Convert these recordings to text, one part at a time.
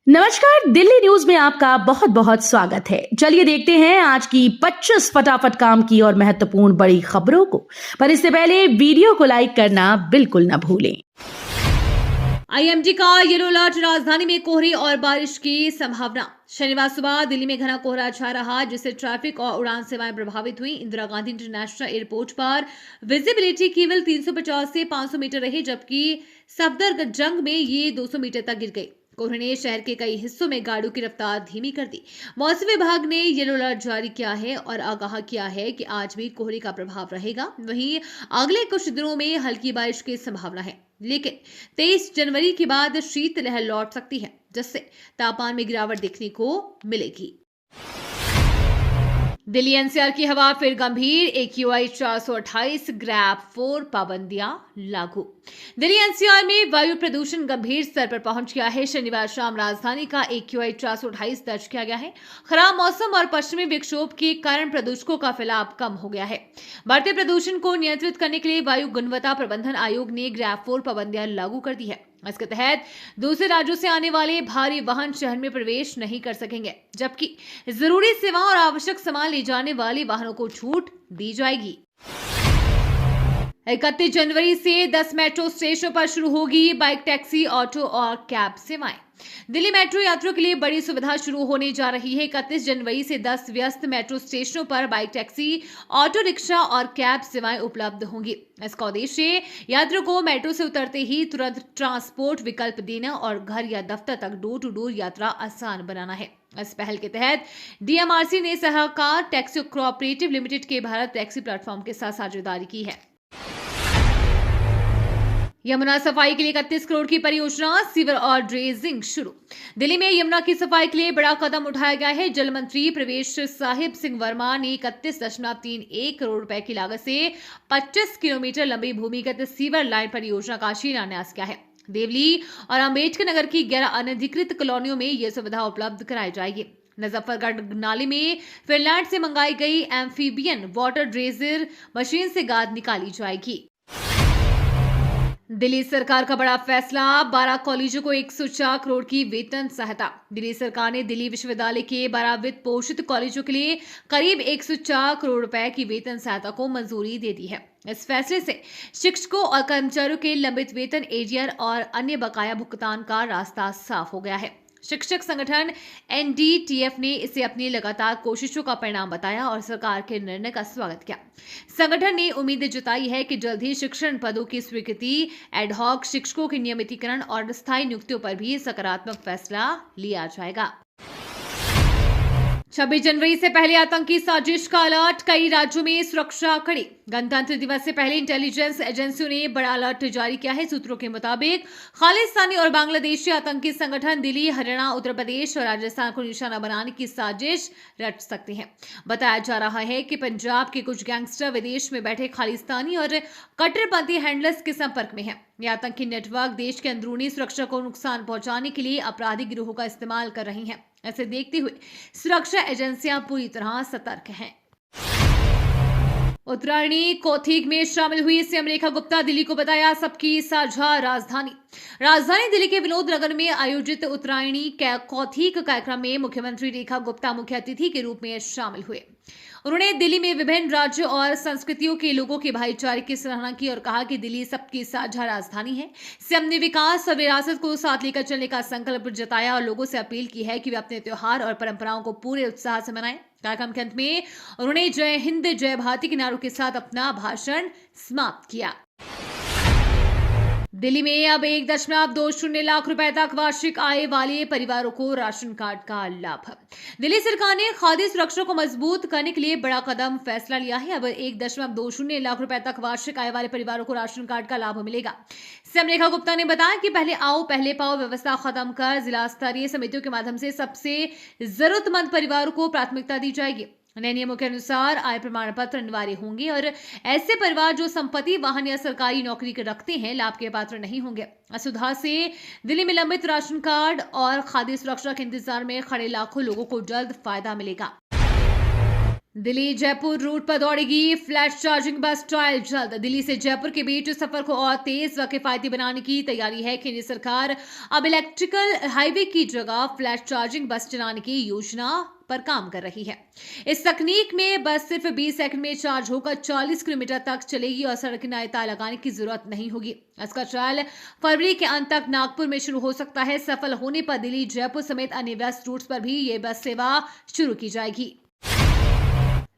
नमस्कार, दिल्ली न्यूज में आपका बहुत बहुत स्वागत है। चलिए देखते हैं आज की 25 फटाफट काम की और महत्वपूर्ण बड़ी खबरों को। पर इससे पहले वीडियो को लाइक करना बिल्कुल न भूलें। आईएमडी का येलो अलर्ट, राजधानी में कोहरे और बारिश की संभावना। शनिवार सुबह दिल्ली में घना कोहरा छा रहा, जिससे ट्रैफिक और उड़ान सेवाएं प्रभावित हुई। इंदिरा गांधी इंटरनेशनल एयरपोर्ट पर विजिबिलिटी केवल 350 से 500 मीटर रही, जबकि सफदरजंग में ये 200 मीटर तक गिर गई। कोहरे ने शहर के कई हिस्सों में गाड़ियों की रफ्तार धीमी कर दी। मौसम विभाग ने येलो अलर्ट जारी किया है और आगाह किया है कि आज भी कोहरे का प्रभाव रहेगा। वहीं अगले कुछ दिनों में हल्की बारिश की संभावना है, लेकिन 23 जनवरी के बाद शीतलहर लौट सकती है, जिससे तापमान में गिरावट देखने को मिलेगी। दिल्ली एनसीआर की हवा फिर गंभीर, AQI 428, ग्रैप 4 पाबंदियां लागू। दिल्ली एनसीआर में वायु प्रदूषण गंभीर स्तर पर पहुंच गया है। शनिवार शाम राजधानी का AQI 428 दर्ज किया गया है। खराब मौसम और पश्चिमी विक्षोभ के कारण प्रदूषकों का फैलाव कम हो गया है। बढ़ते प्रदूषण को नियंत्रित करने के लिए वायु गुणवत्ता प्रबंधन आयोग ने ग्रैप 4 पाबंदियां लागू कर दी है। इसके तहत दूसरे राज्यों से आने वाले भारी वाहन शहर में प्रवेश नहीं कर सकेंगे, जबकि जरूरी सेवा और आवश्यक सामान ले जाने वाले वाहनों को छूट दी जाएगी। 31 जनवरी से 10 मेट्रो स्टेशनों पर शुरू होगी बाइक, टैक्सी, ऑटो और कैब सेवाएं। दिल्ली मेट्रो यात्रियों के लिए बड़ी सुविधा शुरू होने जा रही है। 31 जनवरी से 10 व्यस्त मेट्रो स्टेशनों पर बाइक, टैक्सी, ऑटो रिक्शा और कैब सेवाएं उपलब्ध होंगी। इसका उद्देश्य यात्रियों को मेट्रो से उतरते ही तुरंत ट्रांसपोर्ट विकल्प देना और घर या दफ्तर तक डोर टू डोर यात्रा आसान बनाना है। इस पहल के तहत DMRC ने सहकार टैक्सी कोऑपरेटिव लिमिटेड के भारत टैक्सी प्लेटफॉर्म के साथ साझेदारी की है। यमुना सफाई के लिए 31 करोड़ की परियोजना, सीवर और ड्रेजिंग शुरू। दिल्ली में यमुना की सफाई के लिए बड़ा कदम उठाया गया है। जल मंत्री प्रवेश साहिब सिंह वर्मा ने 31.31 करोड़ रुपए की लागत से 25 किलोमीटर लंबी भूमिगत सीवर लाइन परियोजना का शिलान्यास किया है। देवली और अंबेडकर नगर की 11 अनधिकृत कॉलोनियों में यह सुविधा उपलब्ध कराई जाएगी। मुजफ्फरगढ़ नाले में फिनलैंड से मंगाई गई एम्फीबियन वाटर ड्रेजर मशीन से गाद निकाली जाएगी। दिल्ली सरकार का बड़ा फैसला, 12 कॉलेजों को 104 करोड़ की वेतन सहायता। दिल्ली सरकार ने दिल्ली विश्वविद्यालय के 12 वित्त पोषित कॉलेजों के लिए करीब 104 करोड़ रुपए की वेतन सहायता को मंजूरी दे दी है। इस फैसले से शिक्षकों और कर्मचारियों के लंबित वेतन, एरियर और अन्य बकाया भुगतान का रास्ता साफ हो गया है। शिक्षक संगठन NDTF ने इसे अपनी लगातार कोशिशों का परिणाम बताया और सरकार के निर्णय का स्वागत किया। संगठन ने उम्मीद जताई है कि जल्द ही शिक्षण पदों की स्वीकृति, एडहॉक शिक्षकों के नियमितीकरण और स्थायी नियुक्तियों पर भी सकारात्मक फैसला लिया जाएगा। 26 जनवरी से पहले आतंकी साजिश का अलर्ट, कई राज्यों में सुरक्षा कड़ी। गणतंत्र दिवस से पहले इंटेलिजेंस एजेंसियों ने बड़ा अलर्ट जारी किया है। सूत्रों के मुताबिक खालिस्तानी और बांग्लादेशी आतंकी संगठन दिल्ली, हरियाणा, उत्तर प्रदेश और राजस्थान को निशाना बनाने की साजिश रच सकते हैं। बताया जा रहा है कि पंजाब के कुछ गैंगस्टर विदेश में बैठे खालिस्तानी और कट्टरपंथी हैंडलर्स के संपर्क में हैं। ये आतंकी नेटवर्क देश के अंदरूनी सुरक्षा को नुकसान पहुंचाने के लिए आपराधिक गिरोहों का इस्तेमाल कर रही हैं। ऐसे देखते हुए सुरक्षा एजेंसियां पूरी तरह सतर्क हैं। उत्तरायणी कौथिग में शामिल हुई सीएम रेखा गुप्ता, दिल्ली को बताया सबकी साझा राजधानी। राजधानी दिल्ली के विनोद नगर में आयोजित उत्तरायणी कौथिग कार्यक्रम में मुख्यमंत्री रेखा गुप्ता मुख्य अतिथि के रूप में शामिल हुए। उन्होंने दिल्ली में विभिन्न राज्यों और संस्कृतियों के लोगों के भाईचारे की सराहना की और कहा कि दिल्ली सबकी साझा राजधानी है। सीएम ने विकास और विरासत को साथ लेकर चलने का संकल्प जताया और लोगों से अपील की है कि वे अपने त्योहार और परंपराओं को पूरे उत्साह से मनाएं। कार्यक्रम के अंत में उन्होंने जय हिंद जय भारती के नारों के साथ अपना भाषण समाप्त किया। दिल्ली में अब 1.20 लाख रुपए तक वार्षिक आय वाले परिवारों को राशन कार्ड का लाभ। दिल्ली सरकार ने खाद्य सुरक्षा को मजबूत करने के लिए बड़ा कदम फैसला लिया है। अब 1.20 लाख रुपए तक वार्षिक आय वाले परिवारों को राशन कार्ड का लाभ मिलेगा। सीएम रेखा गुप्ता ने बताया कि पहले आओ पहले पाओ व्यवस्था खत्म कर जिला स्तरीय समितियों के माध्यम से सबसे जरूरतमंद परिवारों को प्राथमिकता दी जाएगी। नए नियमों के अनुसार आय प्रमाण पत्र अनिवार्य होंगे और ऐसे परिवार जो संपत्ति, वाहन या सरकारी नौकरी रखते हैं लाभ के पात्र नहीं होंगे। सुधार से दिल्ली में लंबित राशन कार्ड और खाद्य सुरक्षा के इंतजार में खड़े लाखों लोगों को जल्द फायदा मिलेगा। दिल्ली जयपुर रूट पर दौड़ेगी फ्लैश चार्जिंग बस ट्रायल जल्द। दिल्ली से जयपुर के बीच सफर को और तेज व किफायती बनाने की तैयारी है। केंद्र सरकार अब इलेक्ट्रिकल हाईवे की जगह फ्लैश चार्जिंग बस चलाने की योजना पर काम कर रही है। इस तकनीक में बस सिर्फ 20 सेकंड में चार्ज होकर 40 किलोमीटर तक चलेगी और सड़क किनारे तार लगाने की जरूरत नहीं होगी। इसका ट्रायल फरवरी के अंत तक नागपुर में शुरू हो सकता है। सफल होने पर दिल्ली जयपुर समेत अन्य व्यस्त रूट्स पर भी ये बस सेवा शुरू की जाएगी।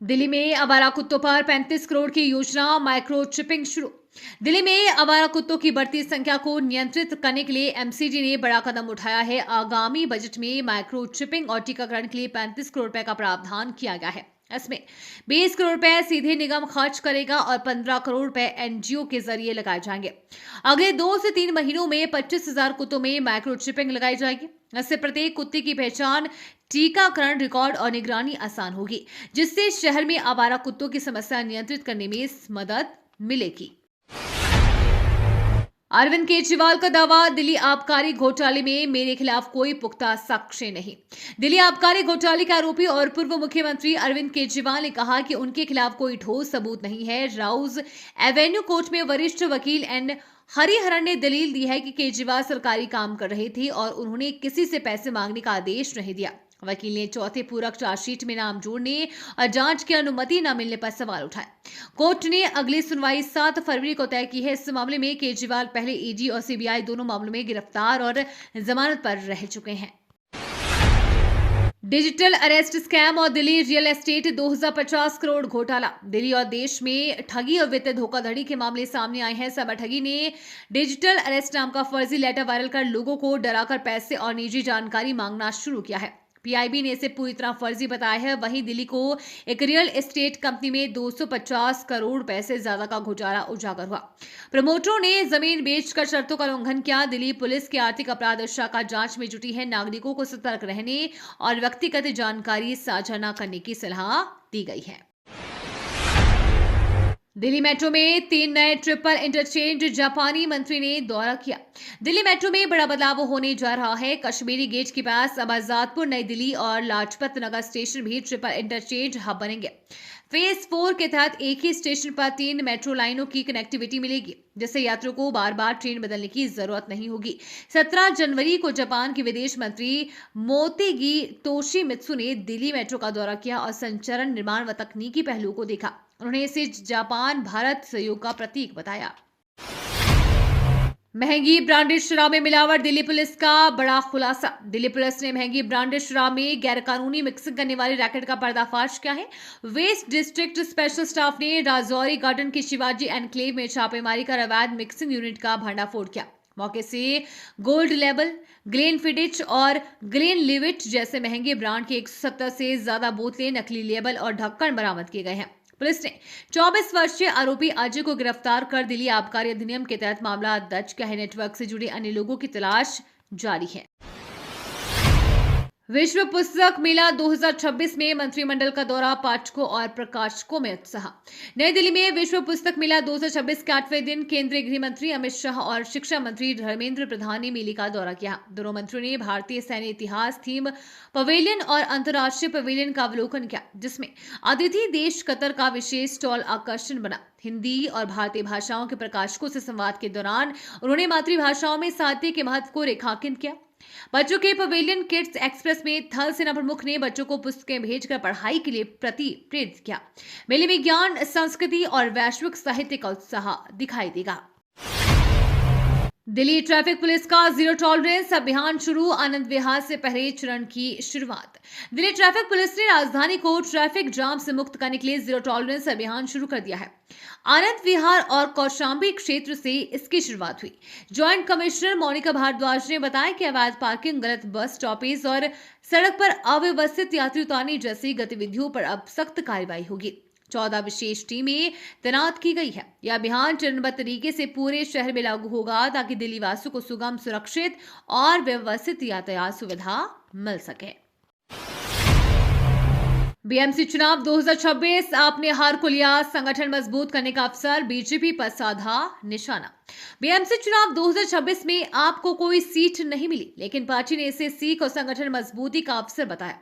दिल्ली में आवारा कुत्तों पर 35 करोड़ की योजना माइक्रो चिपिंग शुरू। दिल्ली में आवारा कुत्तों की बढ़ती संख्या को नियंत्रित करने के लिए एमसीडी ने बड़ा कदम उठाया है। आगामी बजट में माइक्रो चिपिंग और टीकाकरण के लिए 35 करोड़ रुपए का प्रावधान किया गया है। इसमें 20 करोड़ रुपए सीधे निगम खर्च करेगा और 15 करोड़ रुपए एनजीओ के जरिए लगाए जाएंगे। अगले 2 से 3 महीनों में 25,000 कुत्तों में माइक्रो चिपिंग लगाई जाएगी। इससे प्रत्येक कुत्ते की पहचान, टीकाकरण रिकॉर्ड और निगरानी आसान होगी, जिससे शहर में आवारा कुत्तों की समस्या नियंत्रित करने में मदद मिलेगी। अरविंद केजरीवाल का दावा, दिल्ली आबकारी घोटाले में मेरे खिलाफ कोई पुख्ता साक्ष्य नहीं। दिल्ली आबकारी घोटाले के आरोपी और पूर्व मुख्यमंत्री अरविंद केजरीवाल ने कहा कि उनके खिलाफ कोई ठोस सबूत नहीं है। राउज एवेन्यू कोर्ट में वरिष्ठ वकील एन हरिहरन ने दलील दी है कि केजरीवाल सरकारी काम कर रहे थे और उन्होंने किसी से पैसे मांगने का आदेश नहीं दिया। वकील ने चौथे पूरक चार्जशीट में नाम जोड़ने और जांच की अनुमति न मिलने पर सवाल उठाए। कोर्ट ने अगली सुनवाई 7 फरवरी को तय की है। इस मामले में केजरीवाल पहले ईडी और सीबीआई दोनों मामलों में गिरफ्तार और जमानत पर रह चुके हैं। डिजिटल अरेस्ट स्कैम और दिल्ली रियल एस्टेट 2050 करोड़ घोटाला। दिल्ली और देश में ठगी और वित्तीय धोखाधड़ी के मामले सामने आए हैं। साइबर ठगी ने डिजिटल अरेस्ट नाम का फर्जी लेटर वायरल कर लोगों को डराकर पैसे और निजी जानकारी मांगना शुरू किया है। पीआईबी ने इसे पूरी तरह फर्जी बताया है। वहीं दिल्ली को एक रियल एस्टेट कंपनी में 250 करोड़ रुपए से ज्यादा का घोटाला उजागर हुआ। प्रमोटरों ने जमीन बेचकर शर्तों का उल्लंघन किया। दिल्ली पुलिस की आर्थिक अपराध शाखा जांच में जुटी है। नागरिकों को सतर्क रहने और व्यक्तिगत जानकारी साझा न करने की सलाह दी गई है। दिल्ली मेट्रो में 3 नए ट्रिपल इंटरचेंज, जापानी मंत्री ने दौरा किया। दिल्ली मेट्रो में बड़ा बदलाव होने जा रहा है। कश्मीरी गेट के पास अब आजादपुर, नई दिल्ली और लाजपत नगर स्टेशन भी ट्रिपल इंटरचेंज हब बनेंगे। फेज 4 के तहत एक ही स्टेशन पर 3 मेट्रो लाइनों की कनेक्टिविटी मिलेगी, जिससे यात्रियों को बार बार ट्रेन बदलने की जरूरत नहीं होगी। 17 जनवरी को जापान के विदेश मंत्री मोतेगी तोशिमित्सु ने दिल्ली मेट्रो का दौरा किया और संचरण, निर्माण व तकनीकी पहलुओं को देखा। उन्होंने इसे जापान भारत सहयोग का प्रतीक बताया। महंगी ब्रांडेड शराब में मिलावट, दिल्ली पुलिस का बड़ा खुलासा। दिल्ली पुलिस ने महंगी ब्रांडेड शराब में गैरकानूनी मिक्सिंग करने वाली रैकेट का पर्दाफाश किया है। वेस्ट डिस्ट्रिक्ट स्पेशल स्टाफ ने राजौरी गार्डन के शिवाजी एनक्लेव में छापेमारी कर अवैध मिक्सिंग यूनिट का भंडाफोड़ किया। मौके से गोल्ड लेबल, ग्लेनफिडिच और ग्लेनलिविट जैसे महंगे ब्रांड के 170 से ज्यादा बोतलें, नकली लेबल और ढक्कन बरामद किए गए हैं। पुलिस ने 24 वर्षीय आरोपी अजय को गिरफ्तार कर दिल्ली आबकारी अधिनियम के तहत मामला दर्ज किया है। नेटवर्क से जुड़े अन्य लोगों की तलाश जारी है। विश्व पुस्तक मेला 2026 में मंत्रिमंडल का दौरा, पाठकों और प्रकाशकों में उत्साह। नई दिल्ली में विश्व पुस्तक मेला 2026 के 8वें दिन केंद्रीय गृह मंत्री अमित शाह और शिक्षा मंत्री धर्मेंद्र प्रधान ने मेले का दौरा किया। दोनों मंत्रियों ने भारतीय सैन्य इतिहास थीम पवेलियन और अंतर्राष्ट्रीय पवेलियन का अवलोकन किया, जिसमें अतिथि देश कतर का विशेष स्टॉल आकर्षण बना। हिंदी और भारतीय भाषाओं के प्रकाशकों से संवाद के दौरान उन्होंने मातृभाषाओं में साहित्य के महत्व को रेखांकित किया। बच्चों के पवेलियन किड्स एक्सप्रेस में थल सेना प्रमुख ने बच्चों को पुस्तकें भेजकर पढ़ाई के लिए प्रेरित किया। मेले में ज्ञान, संस्कृति और वैश्विक साहित्य का उत्साह दिखाई देगा। दिल्ली ट्रैफिक पुलिस का जीरो टॉलरेंस अभियान शुरू, आनंद विहार से पहले चरण की शुरुआत। दिल्ली ट्रैफिक पुलिस ने राजधानी को ट्रैफिक जाम से मुक्त करने के लिए जीरो टॉलरेंस अभियान शुरू कर दिया है। आनंद विहार और कौशांबी क्षेत्र से इसकी शुरुआत हुई। ज्वाइंट कमिश्नर मोनिका भारद्वाज ने बताया कि अवैध पार्किंग, गलत बस स्टॉपेज और सड़क पर अव्यवस्थित यात्री उतारने जैसी गतिविधियों पर अब सख्त कार्रवाई होगी। 14 विशेष टीमें तैनात की गई है। यह अभियान चरणबद्ध तरीके से पूरे शहर में लागू होगा ताकि दिल्ली वासियों को सुगम, सुरक्षित और व्यवस्थित यातायात सुविधा मिल सके। बीएमसी चुनाव 2026 आपने हार को लिया संगठन मजबूत करने का अवसर, बीजेपी पर साधा निशाना। बीएमसी चुनाव 2026 में आपको कोई सीट नहीं मिली, लेकिन पार्टी ने इसे सीख और संगठन मजबूती का अवसर बताया।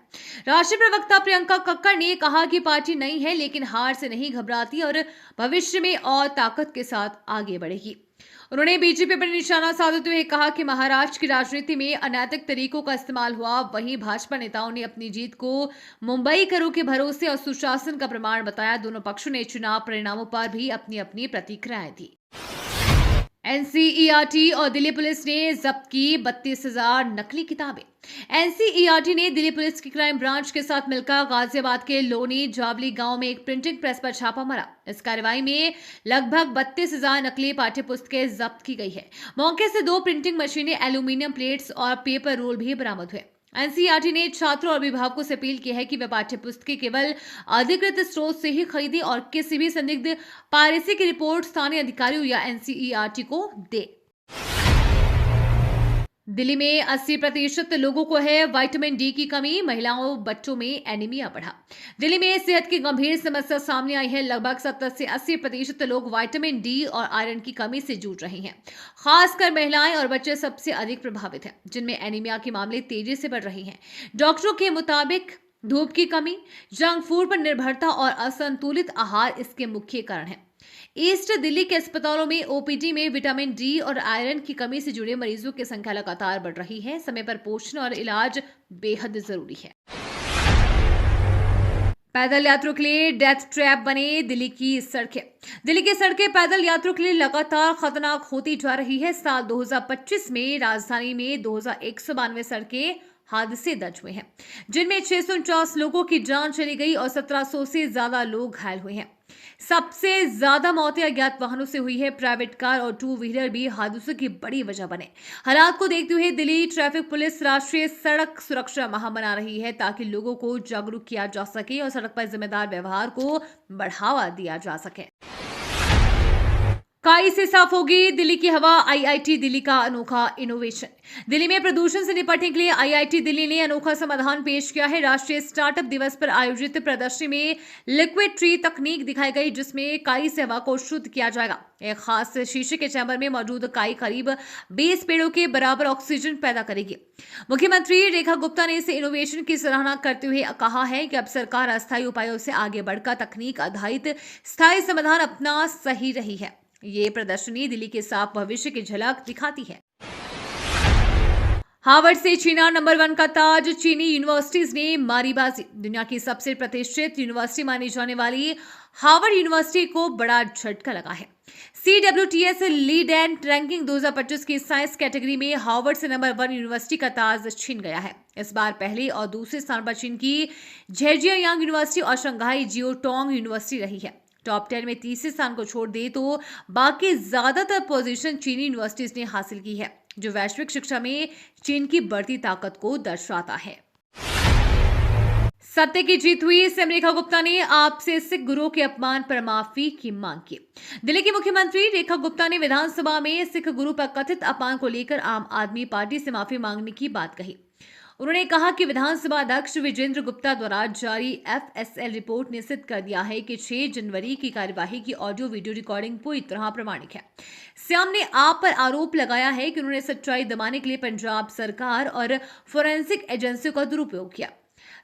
राष्ट्रीय प्रवक्ता प्रियंका कक्कड़ ने कहा कि पार्टी नई है लेकिन हार से नहीं घबराती और भविष्य में और ताकत के साथ आगे बढ़ेगी। उन्होंने बीजेपी पर निशाना साधते हुए कहा कि महाराष्ट्र की राजनीति में अनैतिक तरीकों का इस्तेमाल हुआ, वहीं भाजपा नेताओं ने अपनी जीत को मुंबई करों के भरोसे और सुशासन का प्रमाण बताया। दोनों पक्षों ने चुनाव परिणामों पर भी अपनी अपनी प्रतिक्रियाएं दी। एनसीईआरटी और दिल्ली पुलिस ने जब्त की 32,000 नकली किताबें। एनसीईआरटी ने दिल्ली पुलिस की क्राइम ब्रांच के साथ मिलकर गाजियाबाद के लोनी जावली गांव में एक प्रिंटिंग प्रेस पर छापा मारा। इस कार्रवाई में लगभग 32,000 नकली पाठ्य पुस्तकें जब्त की गई है। मौके से 2 प्रिंटिंग मशीनें, एल्यूमिनियम प्लेट्स और पेपर रोल भी बरामद हुए। एनसीईआरटी ने छात्रों और अभिभावकों से अपील की है कि वे पाठ्य पुस्तकें केवल अधिकृत स्रोत से ही खरीदें और किसी भी संदिग्ध पायरेसी की रिपोर्ट स्थानीय अधिकारियों या एनसीईआरटी को दें। दिल्ली में 80% लोगों को है विटामिन डी की कमी, महिलाओं बच्चों में एनीमिया बढ़ा। दिल्ली में सेहत की गंभीर समस्या सामने आई है। लगभग 70 से 80% लोग विटामिन डी और आयरन की कमी से जूझ रहे हैं। खासकर महिलाएं और बच्चे सबसे अधिक प्रभावित हैं, जिनमें एनीमिया के मामले तेजी से बढ़ रही हैं। डॉक्टरों के मुताबिक धूप की कमी, जंक फूड पर निर्भरता और असंतुलित आहार इसके मुख्य कारण हैं। ईस्ट दिल्ली के अस्पतालों में ओपीडी में विटामिन डी और आयरन की कमी से जुड़े मरीजों की संख्या लगातार बढ़ रही है। समय पर पोषण और इलाज बेहद जरूरी है। पैदल यात्रियों के लिए डेथ ट्रैप बने दिल्ली की सड़कें। दिल्ली की सड़कें पैदल यात्रियों के लिए लगातार खतरनाक होती जा रही है। साल 2025 में राजधानी में 2192 सड़कें हादसे दर्ज हुए हैं, जिनमें 649 लोगों की जान चली गई और 1700 से ज्यादा लोग घायल हुए हैं। सबसे ज्यादा मौतें अज्ञात वाहनों से हुई है। प्राइवेट कार और 2 व्हीलर भी हादसों की बड़ी वजह बने। हालात को देखते हुए दिल्ली ट्रैफिक पुलिस राष्ट्रीय सड़क सुरक्षा माह मना रही है, ताकि लोगों को जागरूक किया जा सके और सड़क पर जिम्मेदार व्यवहार को बढ़ावा दिया जा सके। काई से साफ होगी दिल्ली की हवा, आईआईटी दिल्ली का अनोखा इनोवेशन। दिल्ली में प्रदूषण से निपटने के लिए आईआईटी दिल्ली ने अनोखा समाधान पेश किया है। राष्ट्रीय स्टार्टअप दिवस पर आयोजित प्रदर्शनी में लिक्विड ट्री तकनीक दिखाई गई, जिसमें काई से हवा को शुद्ध किया जाएगा। एक खास शीशे के चैम्बर में मौजूद काई करीब 20 पेड़ों के बराबर ऑक्सीजन पैदा करेगी। मुख्यमंत्री रेखा गुप्ता ने इस इनोवेशन की सराहना करते हुए कहा है कि अब सरकार अस्थायी उपायों से आगे बढ़कर तकनीक आधारित स्थायी समाधान अपना सही रही है। ये प्रदर्शनी दिल्ली के साफ भविष्य की झलक दिखाती है। हार्वर्ड से छीना नंबर 1 का ताज, चीनी यूनिवर्सिटीज ने मारी बाजी। दुनिया की सबसे प्रतिष्ठित यूनिवर्सिटी मानी जाने वाली हार्वर्ड यूनिवर्सिटी को बड़ा झटका लगा है। CWTS लीड एंड रैंकिंग 2025 की साइंस कैटेगरी में हार्वर्ड से नंबर 1 यूनिवर्सिटी का ताज छीन गया है। इस बार पहले और दूसरे स्थान पर चीन की झेजियांग यूनिवर्सिटी और शंघाई जियोटोंग यूनिवर्सिटी रही है। टॉप 10 में तीसरे स्थान को छोड़ दे तो बाकी ज्यादातर पोजीशन चीनी यूनिवर्सिटीज ने हासिल की है, जो वैश्विक शिक्षा में चीन की बढ़ती ताकत को दर्शाता है। सत्य की जीत हुई, सीएम रेखा गुप्ता ने आपसे सिख गुरुओं के अपमान पर माफी की मांग की। दिल्ली की मुख्यमंत्री रेखा गुप्ता ने विधानसभा में सिख गुरु पर कथित अपमान को लेकर आम आदमी पार्टी से माफी मांगने की बात कही। उन्होंने कहा कि विधानसभा अध्यक्ष विजेंद्र गुप्ता द्वारा जारी FSL रिपोर्ट ने सिद्ध कर दिया है कि 6 जनवरी की कार्यवाही की ऑडियो वीडियो रिकॉर्डिंग पूरी तरह प्रामाणिक है। सीएम ने आप पर आरोप लगाया है कि उन्होंने सच्चाई दबाने के लिए पंजाब सरकार और फोरेंसिक एजेंसियों का दुरुपयोग किया।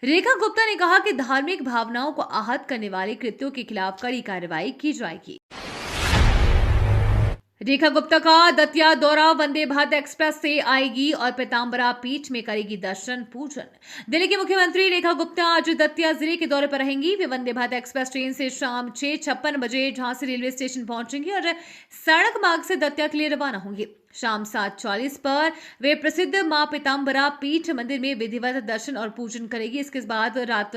रेखा गुप्ता ने कहा कि धार्मिक भावनाओं को आहत करने वाले कृत्यों के खिलाफ कड़ी कार्रवाई की जाएगी। रेखा गुप्ता का दतिया दौरा, वंदे भारत एक्सप्रेस से आएगी और पीताम्बरा पीठ में करेगी दर्शन पूजन। दिल्ली की मुख्यमंत्री रेखा गुप्ता आज दतिया जिले के दौरे पर रहेंगी। वे वंदे भारत एक्सप्रेस ट्रेन से शाम 6:56 बजे झांसी रेलवे स्टेशन पहुंचेंगी और सड़क मार्ग से दतिया के लिए रवाना होंगी। शाम 7:40 पर वे प्रसिद्ध मां पीताम्बरा पीठ मंदिर में विधिवत दर्शन और पूजन करेगी। इसके बाद रात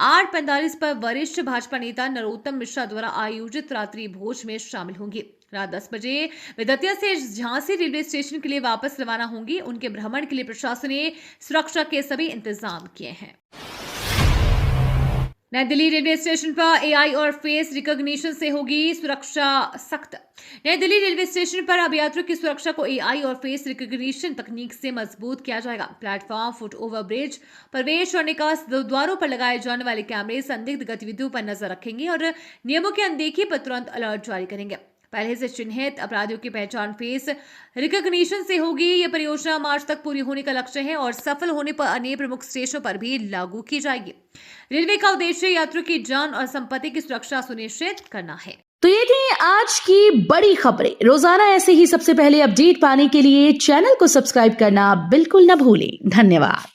8:45 पर वरिष्ठ भाजपा नेता नरोत्तम मिश्रा द्वारा आयोजित रात्रि भोज में शामिल होंगी। रात 10 बजे वे दतिया से झांसी रेलवे स्टेशन के लिए वापस रवाना होंगी। उनके भ्रमण के लिए प्रशासन ने सुरक्षा के सभी इंतजाम किए हैं। नई दिल्ली रेलवे स्टेशन पर एआई और फेस रिकॉग्निशन से होगी सुरक्षा सख्त। नई दिल्ली रेलवे स्टेशन पर अब यात्रियों की सुरक्षा को एआई और फेस रिकॉग्निशन तकनीक से मजबूत किया जाएगा। प्लेटफॉर्म, फुट ओवर ब्रिज, प्रवेश और निकास द्वारों पर लगाए जाने वाले कैमरे संदिग्ध गतिविधियों पर नजर रखेंगे और नियमों की अनदेखी पर तुरंत अलर्ट जारी करेंगे। पहले से चिन्हित अपराधियों की पहचान फेस रिकॉग्निशन से होगी। यह परियोजना मार्च तक पूरी होने का लक्ष्य है और सफल होने पर अन्य प्रमुख स्टेशनों पर भी लागू की जाएगी। रेलवे का उद्देश्य यात्रियों की जान और संपत्ति की सुरक्षा सुनिश्चित करना है। तो ये थी आज की बड़ी खबरें। रोजाना ऐसे ही सबसे पहले अपडेट पाने के लिए चैनल को सब्सक्राइब करना बिल्कुल न भूलें। धन्यवाद।